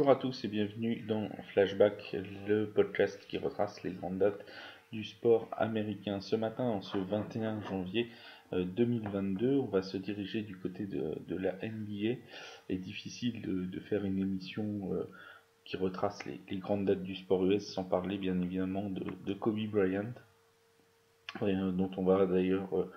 Bonjour à tous et bienvenue dans Flashback, le podcast qui retrace les grandes dates du sport américain. Ce matin, en ce 21 janvier 2022, on va se diriger du côté de la NBA. Il est difficile de faire une émission qui retrace les grandes dates du sport US sans parler bien évidemment de Kobe Bryant, dont on va d'ailleurs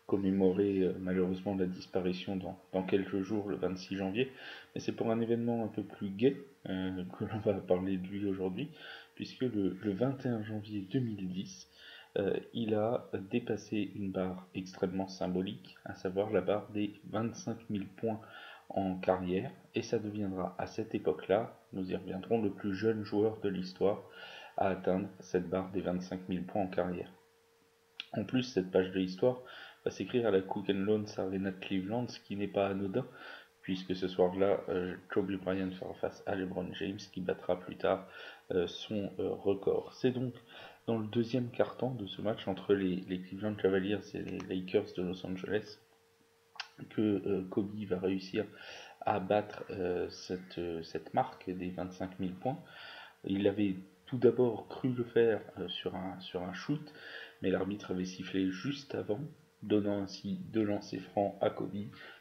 commémorer malheureusement la disparition dans quelques jours, le 26 janvier. Mais c'est pour un événement un peu plus gai que l'on va parler de lui aujourd'hui, puisque le 21 janvier 2010, il a dépassé une barre extrêmement symbolique, à savoir la barre des 25 000 points en carrière, et ça deviendra à cette époque-là, nous y reviendrons, le plus jeune joueur de l'histoire à atteindre cette barre des 25 000 points en carrière. En plus, cette page de l'histoire va s'écrire à la Cook Loans Arena de Cleveland, ce qui n'est pas anodin, puisque ce soir-là, Kobe Bryant fera face à LeBron James, qui battra plus tard son record. C'est donc dans le deuxième quart-temps de ce match entre les Cleveland Cavaliers et les Lakers de Los Angeles que Kobe va réussir à battre cette marque des 25 000 points. Il avait tout d'abord cru le faire sur un shoot, mais l'arbitre avait sifflé juste avant, donnant ainsi 2 lancers francs à Kobe.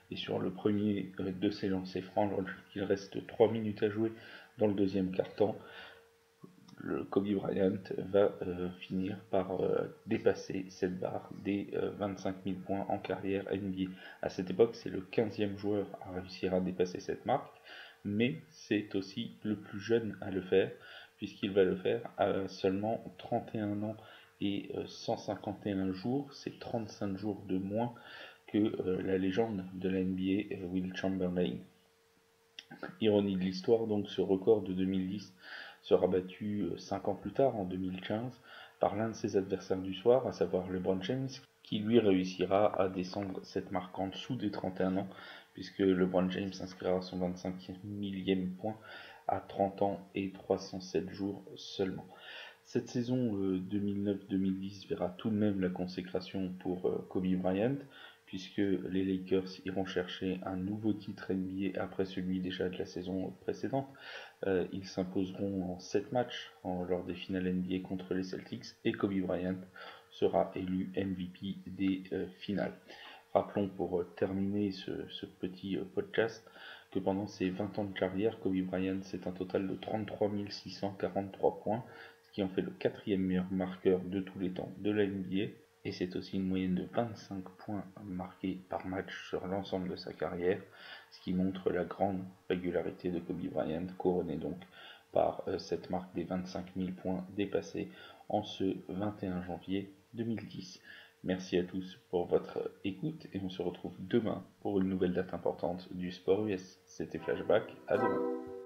Et sur le premier de ces lancers francs, lorsqu'il reste 3 minutes à jouer dans le deuxième quart-temps, le Kobe Bryant va finir par dépasser cette barre des 25 000 points en carrière NBA. À cette époque, c'est le 15e joueur à réussir à dépasser cette marque, mais c'est aussi le plus jeune à le faire, puisqu'il va le faire à seulement 31 ans et 151 jours. C'est 35 jours de moins que la légende de la NBA, Will Chamberlain. Ironie de l'histoire, donc, ce record de 2010 sera battu 5 ans plus tard, en 2015, par l'un de ses adversaires du soir, à savoir LeBron James, qui lui réussira à descendre cette marque en dessous des 31 ans, puisque LeBron James inscrira son 25 millième point à 30 ans et 307 jours seulement. Cette saison 2009-2010 verra tout de même la consécration pour Kobe Bryant, puisque les Lakers iront chercher un nouveau titre NBA après celui déjà de la saison précédente. Ils s'imposeront en 7 matchs lors des finales NBA contre les Celtics, et Kobe Bryant sera élu MVP des finales. Rappelons pour terminer ce petit podcast que pendant ses 20 ans de carrière, Kobe Bryant c'est un total de 33 643 points, ce qui en fait le 4e meilleur marqueur de tous les temps de la NBA, et c'est aussi une moyenne de 25 points marqués par match sur l'ensemble de sa carrière, ce qui montre la grande régularité de Kobe Bryant, couronné donc par cette marque des 25 000 points dépassés en ce 21 janvier 2010. Merci à tous pour votre écoute et on se retrouve demain pour une nouvelle date importante du sport US. C'était Flashback, à demain.